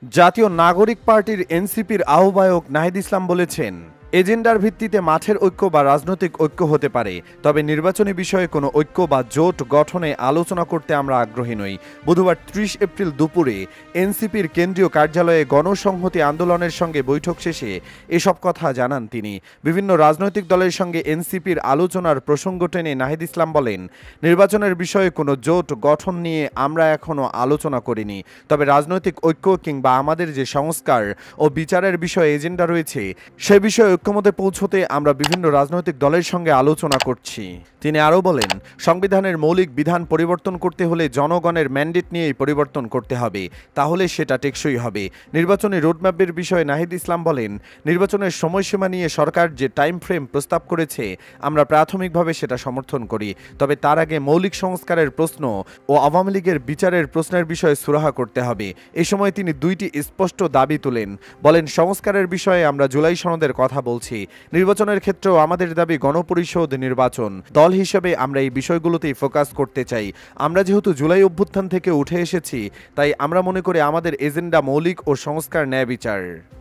জাতীয় নাগরিক পার্টির এনসিপির আহ্বায়ক নাহিদ ইসলাম বলেছেন, এজেন্ডার ভিত্তিতে মাঠের ঐক্য বা রাজনৈতিক ঐক্য হতে পারে, তবে নির্বাচনী বিষয়ে কোনো ঐক্য বা জোট গঠনে আলোচনা করতে আমরা আগ্রহী নই। বুধবার ৩০ এপ্রিল দুপুরে এনসিপির কেন্দ্রীয় কার্যালয়ে গণসংহতি আন্দোলনের সঙ্গে বৈঠক শেষে এসব কথা জানান তিনি। বিভিন্ন রাজনৈতিক দলের সঙ্গে এনসিপির আলোচনার প্রসঙ্গ টেনে নাহিদ ইসলাম বলেন, নির্বাচনের বিষয়ে কোনো জোট গঠন নিয়ে আমরা এখনও আলোচনা করিনি, তবে রাজনৈতিক ঐক্য কিংবা আমাদের যে সংস্কার ও বিচারের বিষয়ে এজেন্ডা রয়েছে সে বিষয়ে ঐক্যমতে পৌঁছতে আমরা বিভিন্ন রাজনৈতিক দলের সঙ্গে আলোচনা করছি। তিনি আরও বলেন, সংবিধানের মৌলিক বিধান পরিবর্তন করতে হলে জনগণের ম্যান্ডেট নিয়েই পরিবর্তন করতে হবে, তাহলে সেটা টেকসই হবে। নির্বাচনী রোডম্যাপের বিষয়ে নাহিদ ইসলাম বলেন, নির্বাচনের সময়সীমা নিয়ে সরকার যে টাইম ফ্রেম প্রস্তাব করেছে আমরা প্রাথমিকভাবে সেটা সমর্থন করি, তবে তার আগে মৌলিক সংস্কারের প্রশ্ন ও আওয়ামী লীগের বিচারের প্রশ্নের বিষয়ে সুরাহা করতে হবে। এ সময় তিনি দুইটি স্পষ্ট দাবি তুলেন। বলেন, সংস্কারের বিষয়ে আমরা জুলাই সনদের কথা বলছি, নির্বাচনের ক্ষেত্রেও আমাদের দাবি গণপরিষদ নির্বাচন। দল হিসেবে আমরা এই বিষয়গুলোতেই ফোকাস করতে চাই। আমরা যেহেতু জুলাই অভ্যুত্থান থেকে উঠে এসেছি, তাই আমরা মনে করি আমাদের এজেন্ডা মৌলিক ও সংস্কার ন্যায় বিচার।